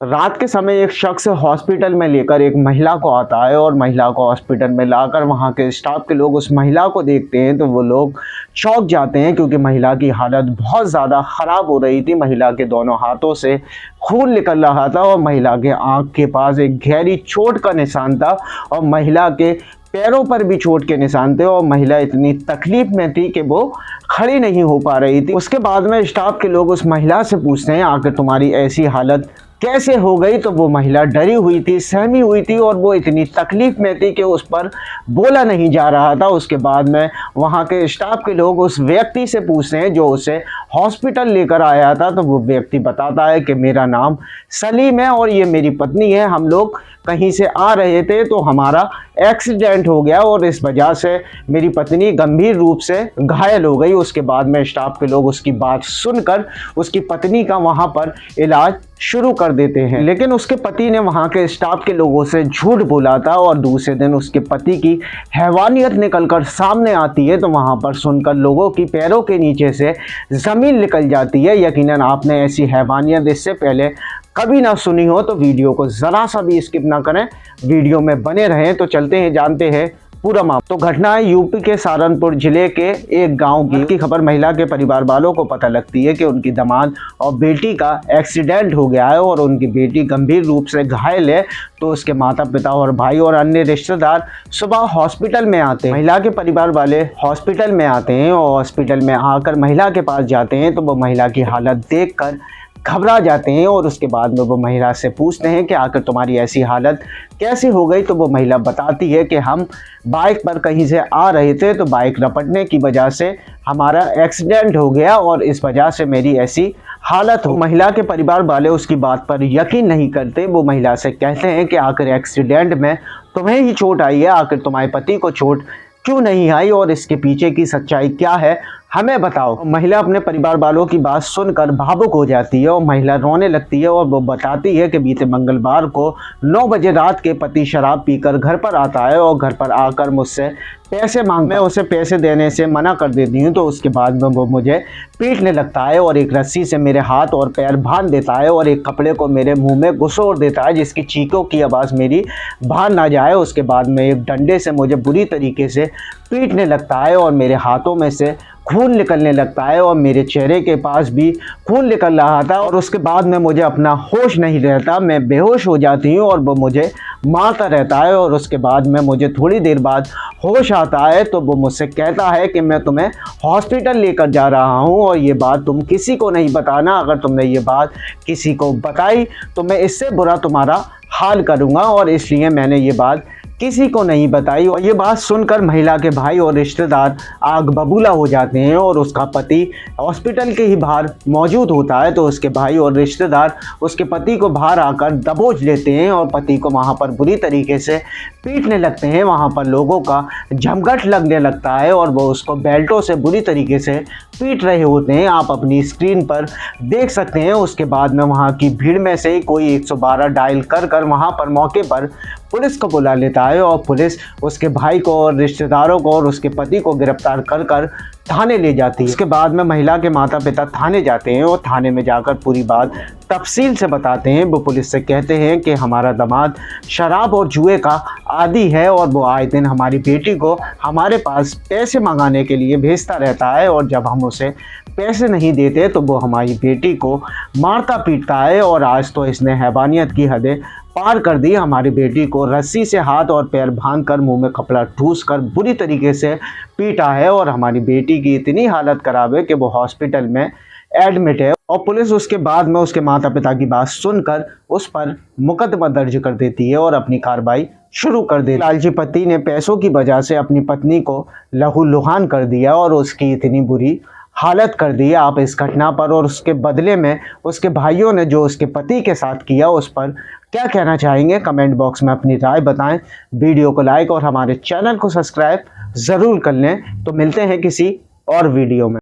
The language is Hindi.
रात के समय एक शख्स हॉस्पिटल में लेकर एक महिला को आता है और महिला को हॉस्पिटल में लाकर वहां के स्टाफ के लोग उस महिला को देखते हैं तो वो लोग चौंक जाते हैं, क्योंकि महिला की हालत बहुत ज़्यादा ख़राब हो रही थी। महिला के दोनों हाथों से खून निकल रहा था और महिला के आँख के पास एक गहरी चोट का निशान था और महिला के पैरों पर भी चोट के निशान थे और महिला इतनी तकलीफ में थी कि वो खड़ी नहीं हो पा रही थी। उसके बाद में स्टाफ के लोग उस महिला से पूछते हैं, आखिर तुम्हारी ऐसी हालत कैसे हो गई? तो वो महिला डरी हुई थी, सहमी हुई थी और वो इतनी तकलीफ में थी कि उस पर बोला नहीं जा रहा था। उसके बाद में वहाँ के स्टाफ के लोग उस व्यक्ति से पूछते हैं जो उसे हॉस्पिटल लेकर आया था। तो वो व्यक्ति बताता है कि मेरा नाम सलीम है और ये मेरी पत्नी है। हम लोग कहीं से आ रहे थे तो हमारा एक्सीडेंट हो गया और इस वजह से मेरी पत्नी गंभीर रूप से घायल हो गई। उसके बाद में स्टाफ के लोग उसकी बात सुनकर उसकी पत्नी का वहाँ पर इलाज शुरू कर देते हैं, लेकिन उसके पति ने वहाँ के स्टाफ के लोगों से झूठ बोला था और दूसरे दिन उसके पति की हैवानियत निकलकर सामने आती है। तो वहाँ पर सुनकर लोगों की पैरों के नीचे से ज़मीन निकल जाती है। यकीनन आपने ऐसी हैवानियत इससे पहले कभी ना सुनी हो तो वीडियो को ज़रा सा भी स्किप ना करें, वीडियो में बने रहें। तो चलते हैं, जानते हैं पूरा मामला। तो घटना है यूपी के सहारनपुर जिले के एक गांव की खबर महिला के परिवार वालों को पता लगती है कि उनकी दामाद और बेटी का एक्सीडेंट हो गया है और उनकी बेटी गंभीर रूप से घायल है। तो उसके माता पिता और भाई और अन्य रिश्तेदार सुबह हॉस्पिटल में आते हैं। महिला के परिवार वाले हॉस्पिटल में आते हैं और हॉस्पिटल में आकर महिला के पास जाते हैं तो वो महिला की हालत देखकर घबरा जाते हैं और उसके बाद में वो महिला से पूछते हैं कि आखिर तुम्हारी ऐसी हालत कैसे हो गई? तो वो महिला बताती है कि हम बाइक पर कहीं से आ रहे थे तो बाइक रपटने की वजह से हमारा एक्सीडेंट हो गया और इस वजह से मेरी ऐसी हालत हो। महिला के परिवार वाले उसकी बात पर यकीन नहीं करते। वो महिला से कहते हैं कि आखिर एक्सीडेंट में तुम्हें ही चोट आई है, आखिर तुम्हारे पति को चोट क्यों नहीं आई और इसके पीछे की सच्चाई क्या है, हमें बताओ। महिला अपने परिवार वालों की बात सुनकर भावुक हो जाती है और महिला रोने लगती है और वो बताती है कि बीते मंगलवार को 9 बजे रात के पति शराब पीकर घर पर आता है और घर पर आकर मुझसे पैसे मांग, मैं उसे पैसे देने से मना कर देती हूँ। तो उसके बाद में वो मुझे पीटने लगता है और एक रस्सी से मेरे हाथ और पैर बांध देता है और एक कपड़े को मेरे मुंह में घुसोड़ देता है जिसकी चीखों की आवाज़ मेरी बाहर ना जाए। उसके बाद में एक डंडे से मुझे बुरी तरीके से पीटने लगता है और मेरे हाथों में से खून निकलने लगता है और मेरे चेहरे के पास भी खून निकल रहा था। और उसके बाद में मुझे अपना होश नहीं रहता, मैं बेहोश हो जाती हूँ और वो मुझे मारता रहता है। और उसके बाद में मुझे थोड़ी देर बाद होश आता है तो वो मुझसे कहता है कि मैं तुम्हें हॉस्पिटल लेकर जा रहा हूँ और ये बात तुम किसी को नहीं बताना, अगर तुमने ये बात किसी को बताई तो मैं इससे बुरा तुम्हारा हाल करूँगा और इसलिए मैंने ये बात किसी को नहीं बताई। और ये बात सुनकर महिला के भाई और रिश्तेदार आग बबूला हो जाते हैं और उसका पति हॉस्पिटल के ही बाहर मौजूद होता है। तो उसके भाई और रिश्तेदार उसके पति को बाहर आकर दबोच लेते हैं और पति को वहाँ पर बुरी तरीके से पीटने लगते हैं। वहाँ पर लोगों का जमघट लगने लगता है और वो उसको बेल्टों से बुरी तरीके से पीट रहे होते हैं, आप अपनी स्क्रीन पर देख सकते हैं। उसके बाद में वहाँ की भीड़ में से कोई 112 डायल कर वहाँ पर मौके पर पुलिस को बुला लेता है और पुलिस उसके भाई को और रिश्तेदारों को और उसके पति को गिरफ्तार कर थाने ले जाती है। इसके बाद में महिला के माता पिता थाने जाते हैं और थाने में जाकर पूरी बात तफसील से बताते हैं। वो पुलिस से कहते हैं कि हमारा दामाद शराब और जुए का आदी है और वो आए दिन हमारी बेटी को हमारे पास पैसे मंगाने के लिए भेजता रहता है और जब हम उसे पैसे नहीं देते तो वो हमारी बेटी को मारता पीटता है और आज तो इसने हैवानियत की हदें पार कर दी। हमारी बेटी को रस्सी से हाथ और पैर बांधकर मुंह में कपड़ा ठूस कर बुरी तरीके से पीटा है और हमारी बेटी की इतनी हालत खराब है कि वो हॉस्पिटल में एडमिट है। और पुलिस उसके बाद में उसके माता पिता की बात सुनकर उस पर मुकदमा दर्ज कर देती है और अपनी कार्रवाई शुरू कर देती है। लालची पति ने पैसों की वजह से अपनी पत्नी को लहूलुहान कर दिया और उसकी इतनी बुरी हालत कर दी। आप इस घटना पर और उसके बदले में उसके भाइयों ने जो उसके पति के साथ किया उस पर क्या कहना चाहेंगे? कमेंट बॉक्स में अपनी राय बताएं। वीडियो को लाइक और हमारे चैनल को सब्सक्राइब ज़रूर कर लें। तो मिलते हैं किसी और वीडियो में।